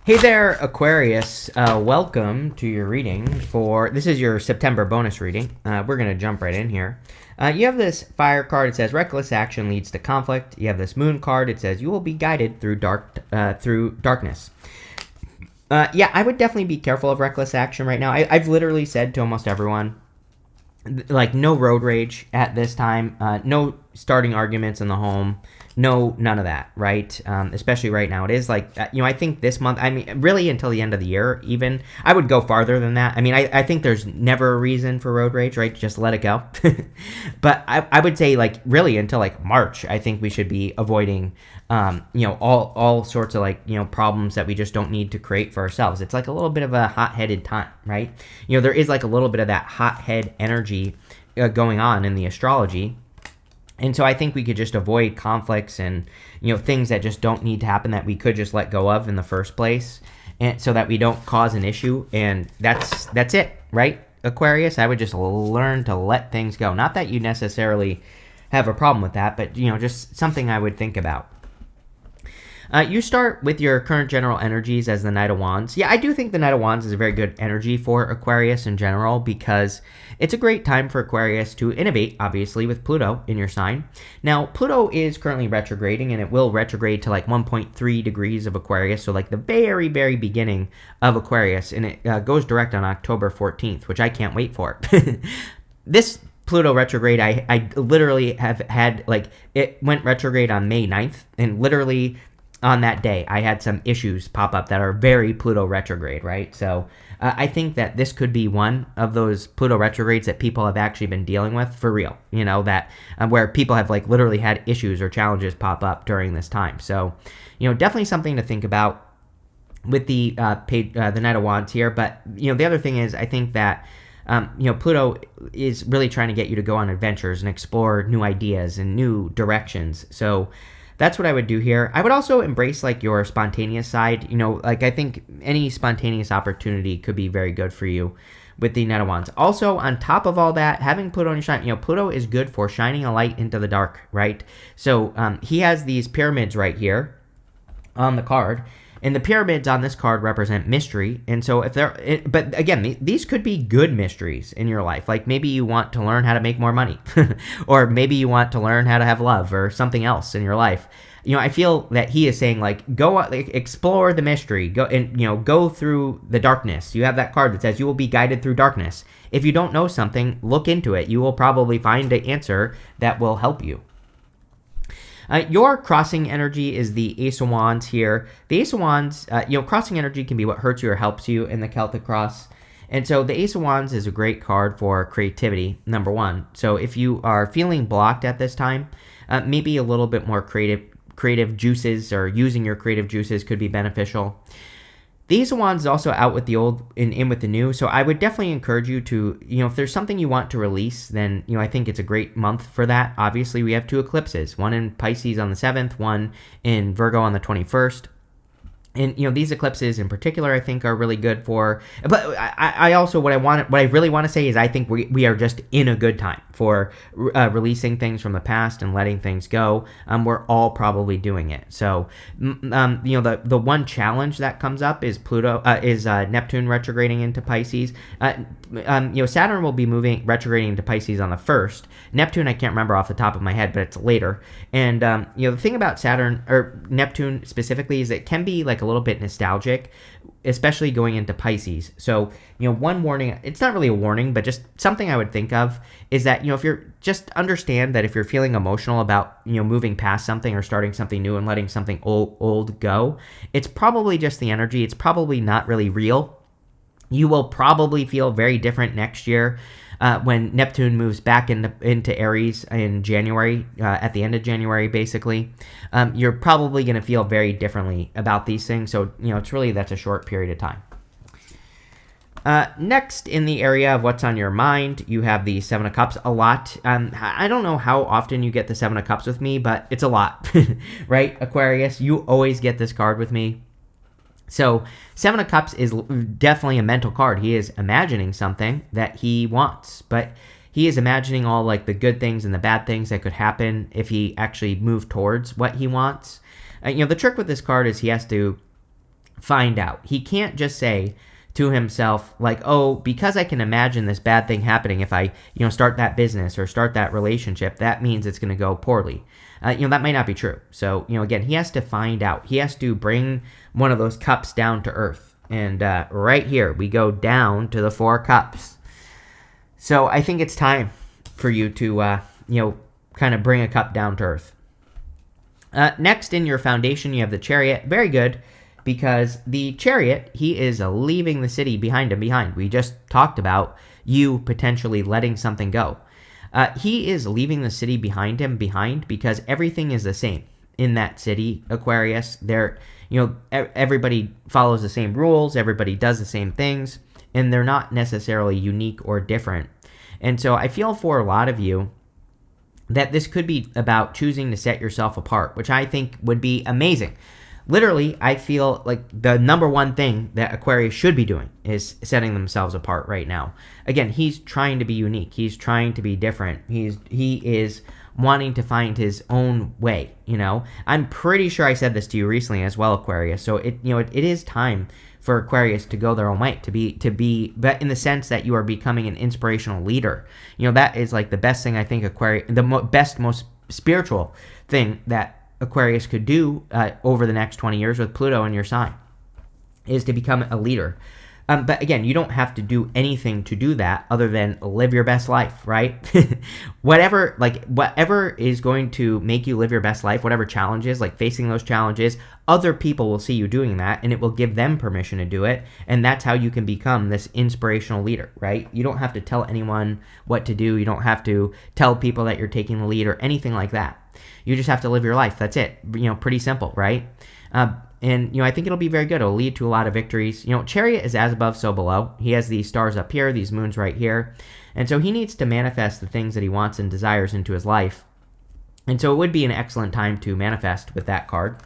Hey there, Aquarius. Welcome to your reading this is your September bonus reading. We're going to jump right in here. You have this fire card. It says reckless action leads to conflict. You have this moon card. It says you will be guided through darkness. Yeah, I would definitely be careful of reckless action right now. I've literally said to almost everyone, like, no road rage at this time, no starting arguments in the home, none of that, right? Especially right now. It is like, I think this month, really until the end of the year, even, I would go farther than that. I think there's never a reason for road rage, right? Just let it go. But I would say, like, really until like March, I think we should be avoiding, all sorts of problems that we just don't need to create for ourselves. It's like a little bit of a hot-headed time, right? There is like a little bit of that hothead energy going on in the astrology. And so I think we could just avoid conflicts and, things that just don't need to happen that we could just let go of in the first place, and so that we don't cause an issue. And that's it, right, Aquarius? I would just learn to let things go. Not that you necessarily have a problem with that, but, just something I would think about. You start with your current general energies as the Knight of Wands. Yeah, I do think the Knight of Wands is a very good energy for Aquarius in general, because it's a great time for Aquarius to innovate, obviously, with Pluto in your sign. Now, Pluto is currently retrograding, and it will retrograde to like 1.3 degrees of Aquarius, so like the very, very beginning of Aquarius, and it goes direct on October 14th, which I can't wait for. This Pluto retrograde, I literally have had, like, it went retrograde on May 9th, and literally on that day, I had some issues pop up that are very Pluto retrograde, right? So I think that this could be one of those Pluto retrogrades that people have actually been dealing with for real, that where people have like literally had issues or challenges pop up during this time. So, definitely something to think about with the Knight of Wands here. But, the other thing is, I think that Pluto is really trying to get you to go on adventures and explore new ideas and new directions. So that's what I would do here. I would also embrace like your spontaneous side. I think any spontaneous opportunity could be very good for you with the Knight of Wands. Also, on top of all that, having Pluto on your sign, Pluto is good for shining a light into the dark, right? So he has these pyramids right here on the card. And the pyramids on this card represent mystery. And so but again, these could be good mysteries in your life. Like maybe you want to learn how to make more money, or maybe you want to learn how to have love or something else in your life. I feel that he is saying like, go explore the mystery, go through the darkness. You have that card that says you will be guided through darkness. If you don't know something, look into it. You will probably find an answer that will help you. Your crossing energy is the Ace of Wands here. The Ace of Wands, crossing energy can be what hurts you or helps you in the Celtic cross. And so the Ace of Wands is a great card for creativity, number one. So if you are feeling blocked at this time, maybe a little bit more creative juices or using your creative juices could be beneficial. The Ace of Wands is also out with the old and in with the new, so I would definitely encourage you to, if there's something you want to release, then, I think it's a great month for that. Obviously, we have two eclipses, one in Pisces on the 7th, one in Virgo on the 21st. And, these eclipses in particular, I think are really good for, but I also, what I really want to say is I think we are just in a good time for releasing things from the past and letting things go. We're all probably doing it. So, the one challenge that comes up is Neptune retrograding into Pisces. Saturn will be retrograding into Pisces on the 1st. Neptune, I can't remember off the top of my head, but it's later. And, the thing about Saturn, or Neptune specifically, is it can be like a little bit nostalgic, especially going into Pisces. So, one warning, it's not really a warning, but just something I would think of is that, if you're, just understand that if you're feeling emotional about, moving past something or starting something new and letting something old go, it's probably just the energy. It's probably not really real. You will probably feel very different next year when Neptune moves back into Aries in January, at the end of January, basically. You're probably going to feel very differently about these things. So, that's a short period of time. Next, in the area of what's on your mind, you have the Seven of Cups a lot. I don't know how often you get the Seven of Cups with me, but it's a lot, right, Aquarius? You always get this card with me. So, Seven of Cups is definitely a mental card. He is imagining something that he wants, but he is imagining all like the good things and the bad things that could happen if he actually moved towards what he wants. The trick with this card is he has to find out. He can't just say to himself, like, oh, because I can imagine this bad thing happening if I, start that business or start that relationship, that means it's going to go poorly. That might not be true. So, again, he has to find out. He has to bring one of those cups down to earth. And right here, we go down to the 4 cups. So I think it's time for you to, kind of bring a cup down to earth. Next in your foundation, you have the Chariot. Very good, because the Chariot, he is leaving the city behind him behind. We just talked about you potentially letting something go. He is leaving the city behind him behind because everything is the same in that city, Aquarius. Everybody follows the same rules, everybody does the same things, and they're not necessarily unique or different. And so I feel for a lot of you that this could be about choosing to set yourself apart, which I think would be amazing. Literally, I feel like the number one thing that Aquarius should be doing is setting themselves apart right now. Again, he's trying to be unique. He's trying to be different. He is wanting to find his own way, I'm pretty sure I said this to you recently as well, Aquarius. So it is time for Aquarius to go their own way, to be, but in the sense that you are becoming an inspirational leader. That is like the best thing I think best, most spiritual thing that Aquarius could do over the next 20 years with Pluto in your sign, is to become a leader. But again, you don't have to do anything to do that other than live your best life, right? whatever is going to make you live your best life, whatever challenges, like facing those challenges, other people will see you doing that, and it will give them permission to do it. And that's how you can become this inspirational leader, right? You don't have to tell anyone what to do. You don't have to tell people that you're taking the lead or anything like that. You just have to live your life. That's it. Pretty simple, right? And I think it'll be very good. It'll lead to a lot of victories. Chariot is as above, so below. He has these stars up here, these moons right here. And so he needs to manifest the things that he wants and desires into his life. And so it would be an excellent time to manifest with that card.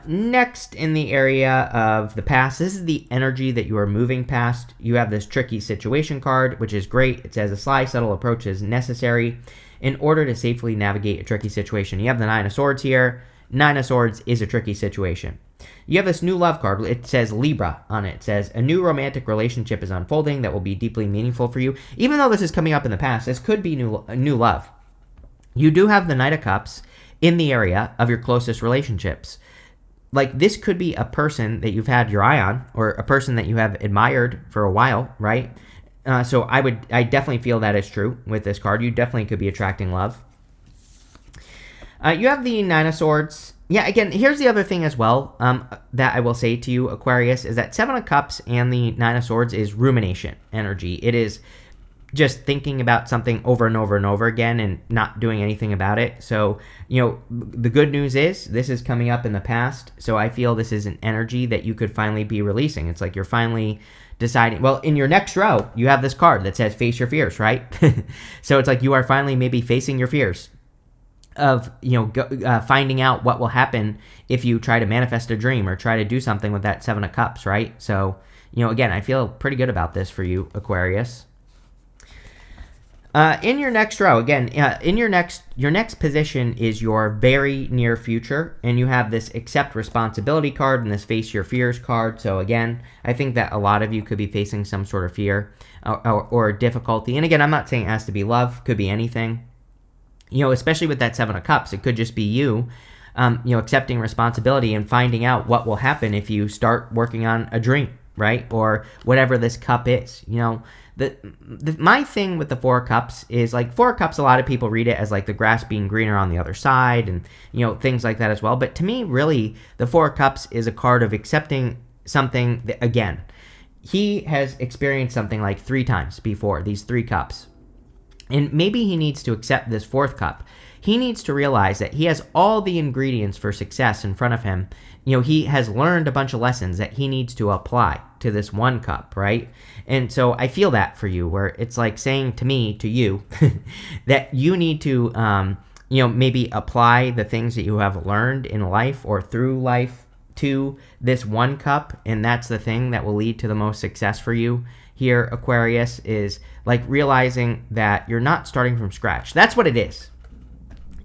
Next, in the area of the past, this is the energy that you are moving past. You have this tricky situation card, which is great. It says a sly, subtle approach is necessary in order to safely navigate a tricky situation. You have the 9 of Swords here. 9 of Swords is a tricky situation. You have this new love card. It says Libra on it. It says a new romantic relationship is unfolding that will be deeply meaningful for you. Even though this is coming up in the past, this could be new love. You do have the Knight of Cups in the area of your closest relationships. Like, this could be a person that you've had your eye on, or a person that you have admired for a while, right? So I definitely feel that is true with this card. You definitely could be attracting love. You have the 9 of Swords. Yeah, again, here's the other thing as well that I will say to you, Aquarius, is that 7 of Cups and the 9 of Swords is rumination energy. It is just thinking about something over and over and over again and not doing anything about it. So, the good news is this is coming up in the past. So I feel this is an energy that you could finally be releasing. It's like you're finally deciding. Well, in your next row, you have this card that says face your fears, right? So it's like you are finally maybe facing your fears of, finding out what will happen if you try to manifest a dream or try to do something with that 7 of Cups, right? So, again, I feel pretty good about this for you, Aquarius. In your next row, again, your next position is your very near future, and you have this accept responsibility card and this face your fears card. So again, I think that a lot of you could be facing some sort of fear or difficulty. And again, I'm not saying it has to be love, could be anything. Especially with that 7 of Cups, it could just be you, accepting responsibility and finding out what will happen if you start working on a dream, right? Or whatever this cup is, my thing with the 4 of Cups is, like, 4 of Cups, a lot of people read it as like the grass being greener on the other side and, things like that as well. But to me, really, the 4 of Cups is a card of accepting something that, again, he has experienced something like 3 times before, these 3 cups. And maybe he needs to accept this 4th cup. He needs to realize that he has all the ingredients for success in front of him. He has learned a bunch of lessons that he needs to apply to this 1 cup, right? And so I feel that for you, where it's like saying to me, to you, that you need to, maybe apply the things that you have learned in life or through life to this 1 cup. And that's the thing that will lead to the most success for you here, Aquarius, is like realizing that you're not starting from scratch. That's what it is.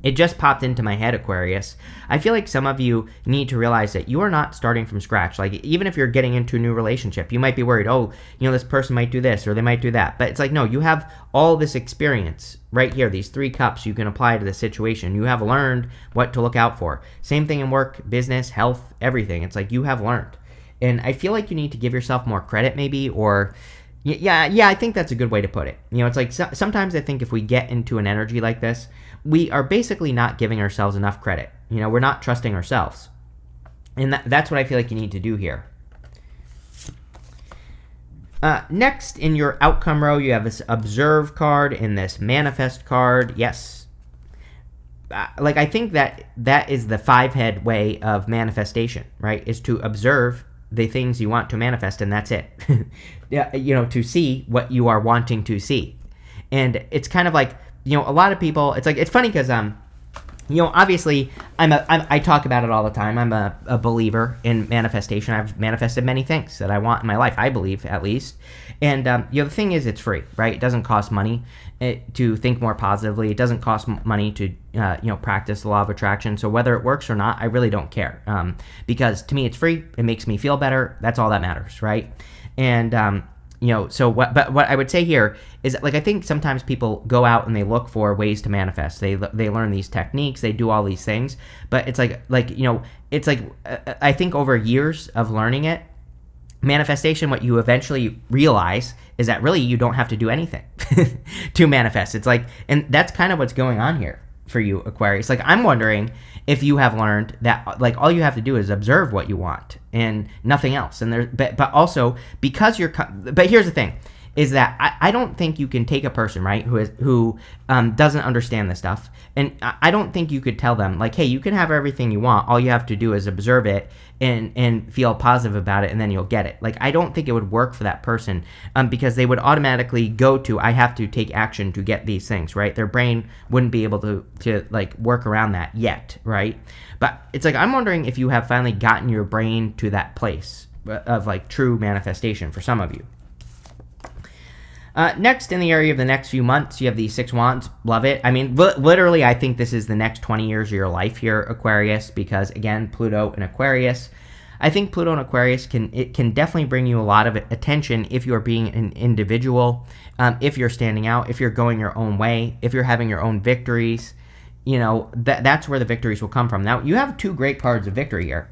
It just popped into my head, Aquarius. I feel like some of you need to realize that you are not starting from scratch. Like, even if you're getting into a new relationship, you might be worried, oh, this person might do this or they might do that. But it's like, no, you have all this experience right here, these 3 cups you can apply to the situation. You have learned what to look out for. Same thing in work, business, health, everything. It's like you have learned. And I feel like you need to give yourself more credit maybe, or yeah, I think that's a good way to put it. It's like sometimes I think if we get into an energy like this, we are basically not giving ourselves enough credit. We're not trusting ourselves. And that's what I feel like you need to do here. Next, in your outcome row, you have this observe card and this manifest card. Yes. I think that is the 5-head way of manifestation, right? Is to observe the things you want to manifest, and that's it. To see what you are wanting to see. And it's kind of like, a lot of people, it's funny because, obviously I talk about it all the time. I'm a believer in manifestation. I've manifested many things that I want in my life, I believe, at least. And, the thing is, it's free, right? It doesn't cost money to think more positively. It doesn't cost money to, practice the law of attraction. So whether it works or not, I really don't care. Because to me, it's free. It makes me feel better. That's all that matters, right? And, but what I would say here is that, I think sometimes people go out and they look for ways to manifest. They learn these techniques, they do all these things, but it's it's like I think over years of learning it, manifestation, what you eventually realize is that really you don't have to do anything to manifest. It's like, and that's kind of what's going on here for you, Aquarius. I'm wondering if you have learned that all you have to do is observe what you want and nothing else. And but also because but here's the thing, is that I don't think you can take a person, right, who doesn't understand this stuff, and I don't think you could tell them, hey, you can have everything you want. All you have to do is observe it and feel positive about it, and then you'll get it. I don't think it would work for that person because they would automatically go to, I have to take action to get these things, right? Their brain wouldn't be able to work around that yet, right? But it's I'm wondering if you have finally gotten your brain to that place of true manifestation for some of you. Next, in the area of the next few months, you have the 6 Wands. Love it. I mean, literally, I think this is the next 20 years of your life here, Aquarius, because, again, Pluto and Aquarius. I think Pluto and Aquarius can definitely bring you a lot of attention if you're being an individual, if you're standing out, if you're going your own way, if you're having your own victories. That's where the victories will come from. Now, you have 2 great cards of victory here.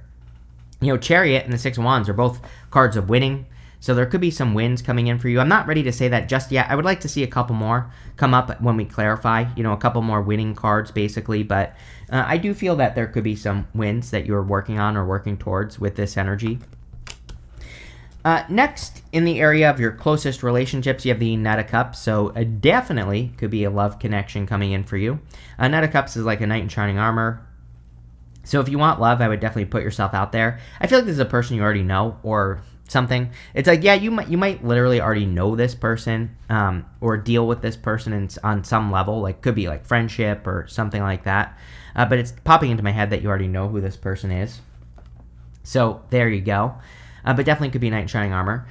Chariot and the 6 Wands are both cards of winning. So there could be some wins coming in for you. I'm not ready to say that just yet. I would like to see a couple more come up when we clarify, a couple more winning cards basically. But I do feel that there could be some wins that you're working on or working towards with this energy. Next, in the area of your closest relationships, you have the Knight of Cups. So definitely could be a love connection coming in for you. Knight of Cups is like a knight in shining armor. So if you want love, I would definitely put yourself out there. I feel like this is a person you already know or something. It's you might literally already know this person or deal with this person on some level. Could be friendship or something like that. But it's popping into my head that you already know who this person is. So there you go. But definitely could be Knight in shining armor.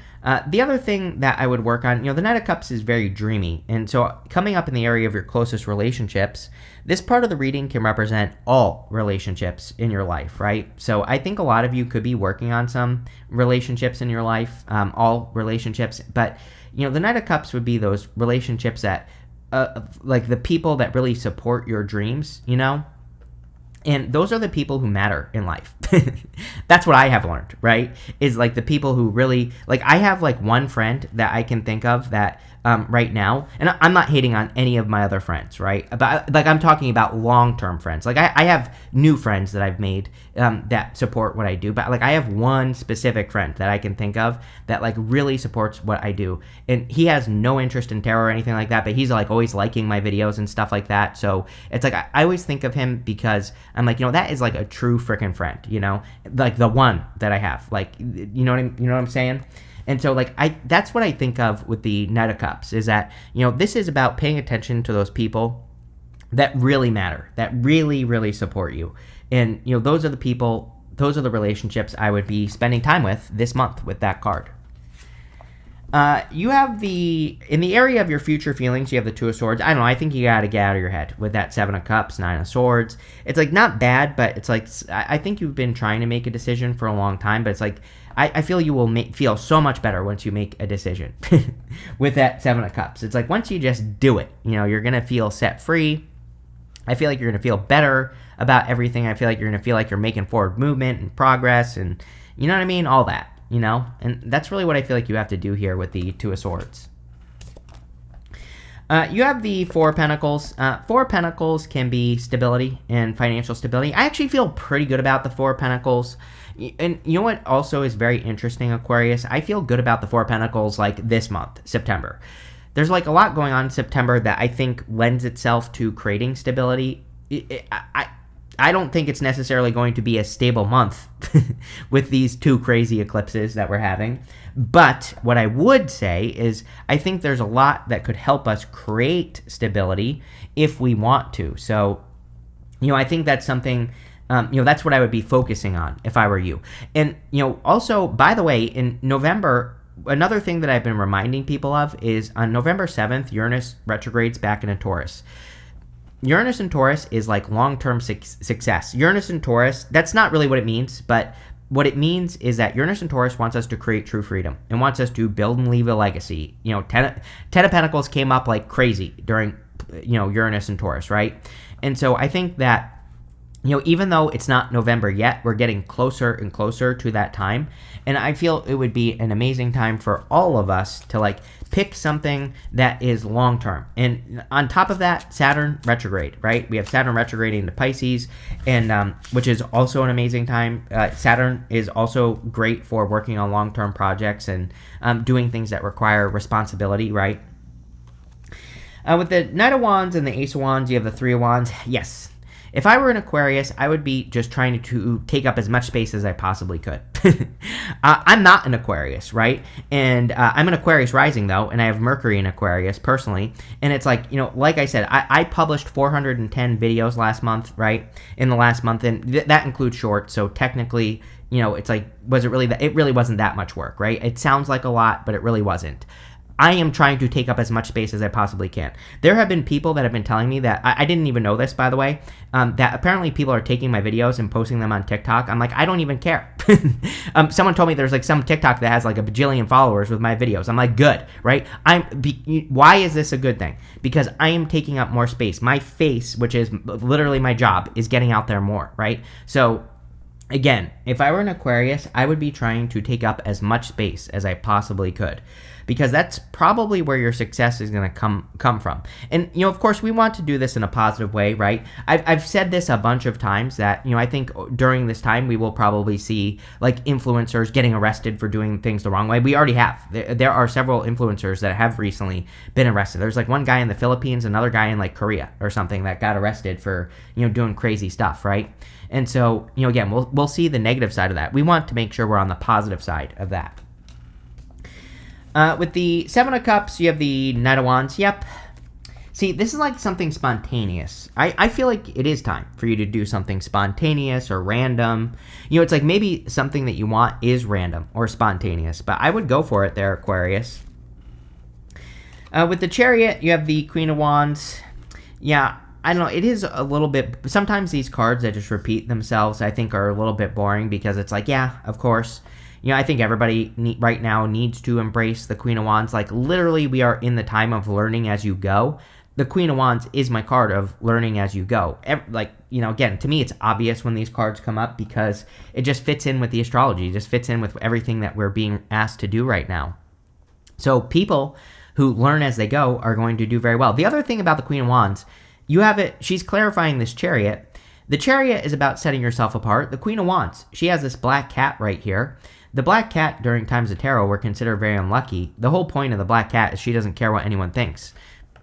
The other thing that I would work on, the Knight of Cups is very dreamy. And so coming up in the area of your closest relationships, this part of the reading can represent all relationships in your life, right? So I think a lot of you could be working on some relationships in your life, all relationships. But, the Knight of Cups would be those relationships that, the people that really support your dreams, And those are the people who matter in life. That's what I have learned, right? Is the people who really, I have one friend that I can think of that right now, and I'm not hating on any of my other friends, right? But I'm talking about long-term friends. I have new friends that I've made that support what I do, but I have one specific friend that I can think of that really supports what I do, and he has no interest in tarot or anything like that, but he's always liking my videos and stuff like that. So it's I always think of him because I'm that is a true freaking friend, the one that I have, you know what I'm saying? And so, that's what I think of with the Knight of Cups, is that, this is about paying attention to those people that really matter, that really, really support you. And, those are the people, those are the relationships I would be spending time with this month with that card. You have in the area of your future feelings, you have the Two of Swords. I don't know, I think you gotta get out of your head with that Seven of Cups, Nine of Swords. It's like not bad, but it's like, I think you've been trying to make a decision for a long time, but it's like, I feel you will feel so much better once you make a decision with that Seven of Cups. It's like once you just do it, you're gonna feel set free. I feel like you're gonna feel better about everything. I feel like you're gonna feel like you're making forward movement and progress, and you know what I mean, all that. And that's really what I feel like you have to do here with the Two of Swords. You have the Four of Pentacles. Four of Pentacles can be stability and financial stability. I actually feel pretty good about the Four of Pentacles. And you know what also is very interesting, Aquarius? I feel good about the Four of Pentacles like this month, September. There's like a lot going on in September that I think lends itself to creating stability. I don't think it's necessarily going to be a stable month with these two crazy eclipses that we're having. But what I would say is I think there's a lot that could help us create stability if we want to. So, I think that's something, that's what I would be focusing on if I were you. And, also, by the way, in November, another thing that I've been reminding people of is on November 7th, Uranus retrogrades back into Taurus. Uranus in Taurus is like long-term success. Uranus in Taurus, that's not really what it means, but what it means is that Uranus in Taurus wants us to create true freedom and wants us to build and leave a legacy. Ten of Pentacles came up like crazy during, Uranus in Taurus, right? And so I think that, even though it's not November yet, we're getting closer and closer to that time. And I feel it would be an amazing time for all of us to like pick something that is long-term. And on top of that, Saturn retrograde, right? We have Saturn retrograding into Pisces, and which is also an amazing time. Saturn is also great for working on long-term projects and doing things that require responsibility, right? With the Knight of Wands and the Ace of Wands, you have the Three of Wands. Yes. If I were an Aquarius, I would be just trying to take up as much space as I possibly could. I'm not an Aquarius, right? And I'm an Aquarius rising, though, and I have Mercury in Aquarius, personally. And it's like, like I said, I published 410 videos last month, right? In the last month, and that includes shorts, so technically, it's like, was it really that? It really wasn't that much work, right? It sounds like a lot, but it really wasn't. I am trying to take up as much space as I possibly can. There have been people that have been telling me that, I didn't even know this, by the way, that apparently people are taking my videos and posting them on TikTok. I'm like, I don't even care. Someone told me there's like some TikTok that has like a bajillion followers with my videos. I'm like, good, right? Why is this a good thing? Because I am taking up more space. My face, which is literally my job, is getting out there more, right? So, again, if I were an Aquarius, I would be trying to take up as much space as I possibly could, because that's probably where your success is going to come from. And, of course, we want to do this in a positive way, right? I've said this a bunch of times that, I think during this time we will probably see, like, influencers getting arrested for doing things the wrong way. We already have. There are several influencers that have recently been arrested. There's, like, one guy in the Philippines, another guy in, like, Korea or something that got arrested for, doing crazy stuff, right? And so, again, we'll see the negative side of that. We want to make sure we're on the positive side of that. With the Seven of Cups, you have the Knight of Wands. Yep. See, this is like something spontaneous. I feel like it is time for you to do something spontaneous or random. It's like maybe something that you want is random or spontaneous, but I would go for it there, Aquarius. With the Chariot, you have the Queen of Wands. Yeah, I don't know, it is a little bit, sometimes these cards that just repeat themselves, I think, are a little bit boring, because it's like, yeah, of course. I think everybody right now needs to embrace the Queen of Wands. Like, literally, we are in the time of learning as you go. The Queen of Wands is my card of learning as you go. Again, to me, it's obvious when these cards come up, because it just fits in with the astrology. It just fits in with everything that we're being asked to do right now. So people who learn as they go are going to do very well. The other thing about the Queen of Wands, you have it, she's clarifying this Chariot. The Chariot is about setting yourself apart. The Queen of Wands, she has this black cat right here. The black cat during times of tarot were considered very unlucky. The whole point of the black cat is she doesn't care what anyone thinks.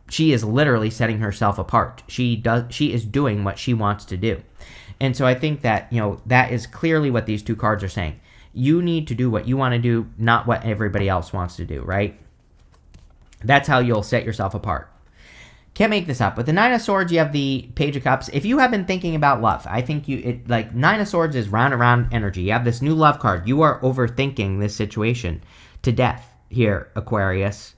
She is literally setting herself apart. She is doing what she wants to do. And so I think that, that is clearly what these two cards are saying. You need to do what you want to do, not what everybody else wants to do, right? That's how you'll set yourself apart. Can't make this up. With the Nine of Swords, you have the Page of Cups. If you have been thinking about love, I think Nine of Swords is round and round energy. You have this new love card. You are overthinking this situation to death. here, Aquarius.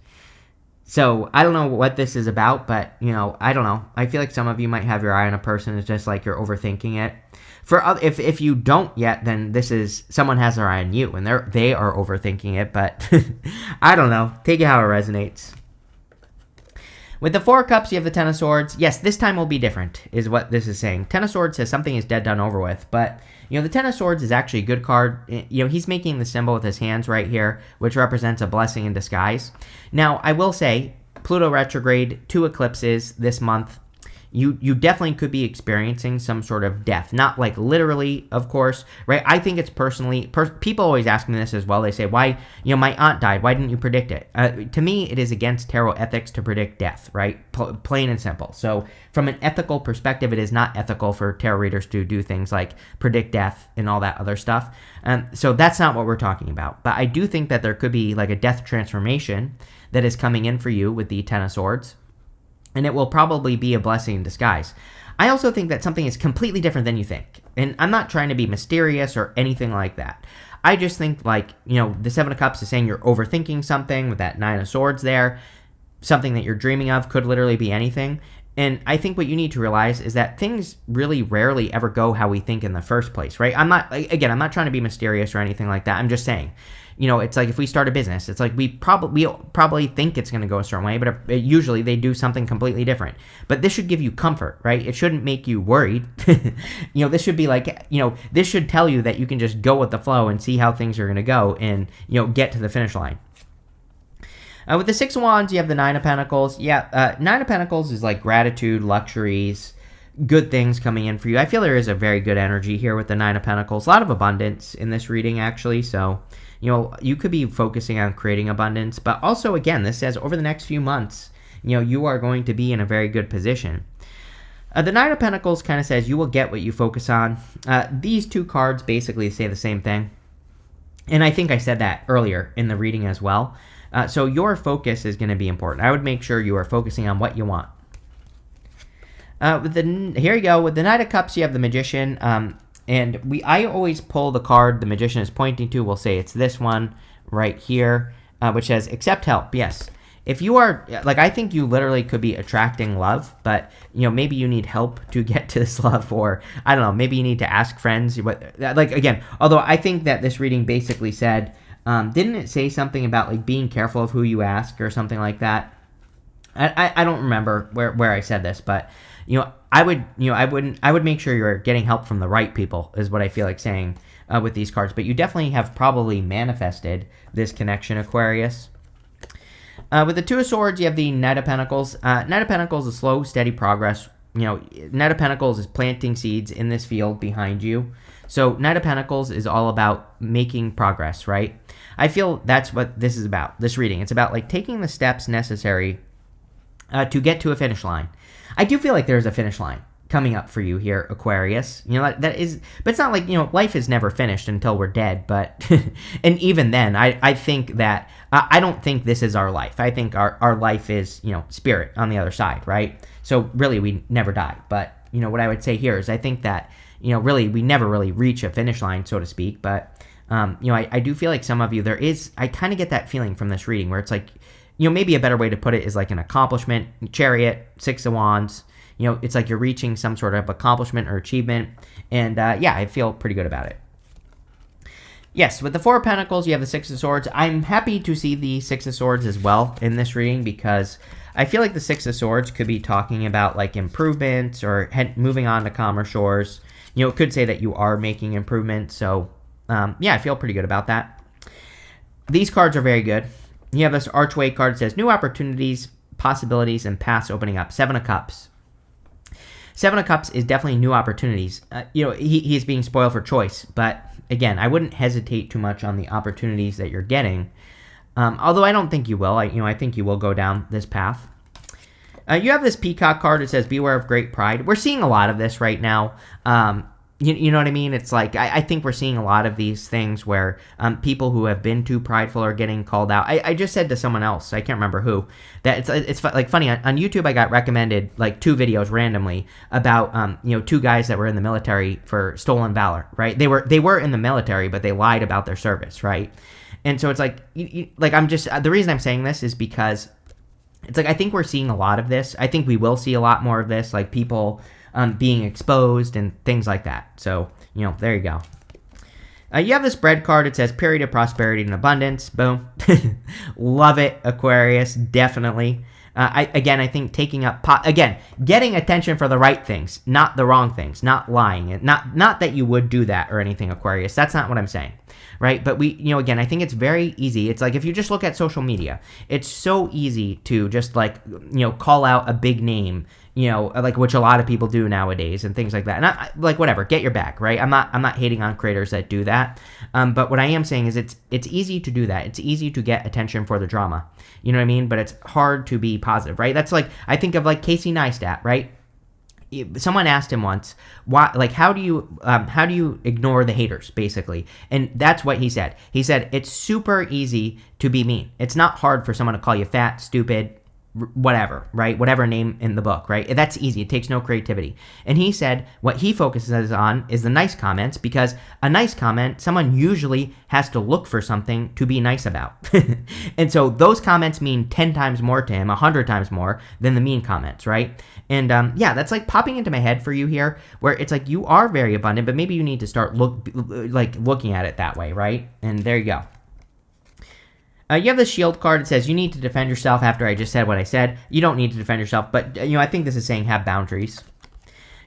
So I don't know what this is about, but, I don't know. I feel like some of you might have your eye on a person. It's just like you're overthinking it. If you don't yet, then this is someone has their eye on you, and they are overthinking it. But I don't know. Take it how it resonates. With the Four of Cups, you have the Ten of Swords. Yes, this time will be different, is what this is saying. Ten of Swords says something is dead, done, over with. But, the Ten of Swords is actually a good card. He's making the symbol with his hands right here, which represents a blessing in disguise. Now, I will say, Pluto retrograde, 2 eclipses this month. You definitely could be experiencing some sort of death. Not like literally, of course, right? I think it's personally, people always ask me this as well. They say, why, my aunt died. Why didn't you predict it? To me, it is against tarot ethics to predict death, right? Plain and simple. So from an ethical perspective, it is not ethical for tarot readers to do things like predict death and all that other stuff. So that's not what we're talking about. But I do think that there could be like a death transformation that is coming in for you with the Ten of Swords. And it will probably be a blessing in disguise. I also think that something is completely different than you think. And I'm not trying to be mysterious or anything like that. I just think the Seven of Cups is saying you're overthinking something with that Nine of Swords there. Something that you're dreaming of could literally be anything. And I think what you need to realize is that things really rarely ever go how we think in the first place, right? I'm not trying to be mysterious or anything like that. I'm just saying. It's like if we start a business, it's like we probably think it's going to go a certain way, but usually they do something completely different. But this should give you comfort, right? It shouldn't make you worried. This should be like, this should tell you that you can just go with the flow and see how things are going to go and, get to the finish line. With the Six of Wands, you have the Nine of Pentacles. Yeah, Nine of Pentacles is like gratitude, luxuries, good things coming in for you. I feel there is a very good energy here with the Nine of Pentacles. A lot of abundance in this reading, actually, so you could be focusing on creating abundance, but also, again, this says over the next few months, you are going to be in a very good position. The Nine of Pentacles kind of says you will get what you focus on. These two cards basically say the same thing, and I think I said that earlier in the reading as well. So your focus is going to be important. I would make sure you are focusing on what you want. Here you go. With the Knight of Cups, you have the Magician. I always pull the card the Magician is pointing to. We'll say it's this one right here, which says, accept help. Yes. If you are, I think you literally could be attracting love, but, maybe you need help to get to this love, or, I don't know, maybe you need to ask friends. Again, although I think that this reading basically said, didn't it say something about, being careful of who you ask or something like that? I don't remember where I said this, but, I would make sure you're getting help from the right people is what I feel like saying with these cards. But you definitely have probably manifested this connection, Aquarius. With the Two of Swords, you have the Knight of Pentacles. Knight of Pentacles is slow, steady progress. Knight of Pentacles is planting seeds in this field behind you. So Knight of Pentacles is all about making progress, right? I feel that's what this is about, this reading. It's about taking the steps necessary to get to a finish line. I do feel like there's a finish line coming up for you here, Aquarius. That is, but it's not like, life is never finished until we're dead, but, and even then, I think that, I don't think this is our life. I think our life is, spirit on the other side, right? So really, we never die. But, what I would say here is I think that, really, we never really reach a finish line, so to speak, but, I do feel like some of you, I kind of get that feeling from this reading where it's like, maybe a better way to put it is like an accomplishment, Chariot, Six of Wands. It's like you're reaching some sort of accomplishment or achievement. And I feel pretty good about it. Yes, with the Four of Pentacles, you have the Six of Swords. I'm happy to see the Six of Swords as well in this reading because I feel like the Six of Swords could be talking about improvements or moving on to calmer shores. It could say that you are making improvements. So, I feel pretty good about that. These cards are very good. You have this Archway card that says new opportunities, possibilities, and paths opening up. Seven of Cups. Seven of Cups is definitely new opportunities. He's being spoiled for choice. But again, I wouldn't hesitate too much on the opportunities that you're getting. Although I don't think you will. I think you will go down this path. You have this Peacock card that says beware of great pride. We're seeing a lot of this right now. You know what I mean? It's like, I think we're seeing a lot of these things where people who have been too prideful are getting called out. I just said to someone else, I can't remember who, that it's funny, on YouTube I got recommended 2 videos randomly about, 2 guys that were in the military for stolen valor, right? They were in the military, but they lied about their service, right? And so it's like, like I'm just, the reason I'm saying this is because it's like I think we're seeing a lot of this. I think we will see a lot more of this, like people being exposed and things like that. So, there you go. You have this bread card. It says period of prosperity and abundance. Boom. Love it, Aquarius. Definitely. I think taking up, getting attention for the right things, not the wrong things, not lying. Not that you would do that or anything, Aquarius. That's not what I'm saying. Right? But I think it's very easy. It's like if you just look at social media, it's so easy to just call out a big name, like which a lot of people do nowadays and things like that. And whatever, get your bag, right? I'm not hating on creators that do that. But what I am saying is it's easy to do that. It's easy to get attention for the drama. You know what I mean? But it's hard to be positive, right? That's like, I think of like Casey Neistat, right? Someone asked him once, why, like, how do you ignore the haters, basically? And that's what he said. He said, it's super easy to be mean. It's not hard for someone to call you fat, stupid, whatever, right? Whatever name in the book, right? That's easy. It takes no creativity. And he said what he focuses on is the nice comments, because a nice comment, someone usually has to look for something to be nice about. And so those comments mean 10 times more to him, 100 times more than the mean comments, right? And that's like popping into my head for you here, where it's like you are very abundant, but maybe you need to start looking at it that way, right? And there you go. You have the shield card. It says you need to defend yourself after I just said what I said. You don't need to defend yourself, but I think this is saying have boundaries.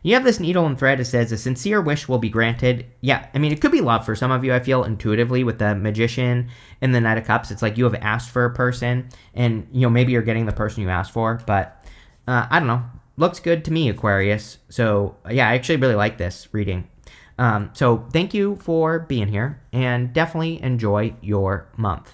You have this needle and thread. It says a sincere wish will be granted. Yeah, I mean, it could be love for some of you, I feel, intuitively, with the Magician and the Knight of Cups. It's like you have asked for a person, and maybe you're getting the person you asked for, but I don't know. Looks good to me, Aquarius. So yeah, I actually really like this reading. So thank you for being here, and definitely enjoy your month.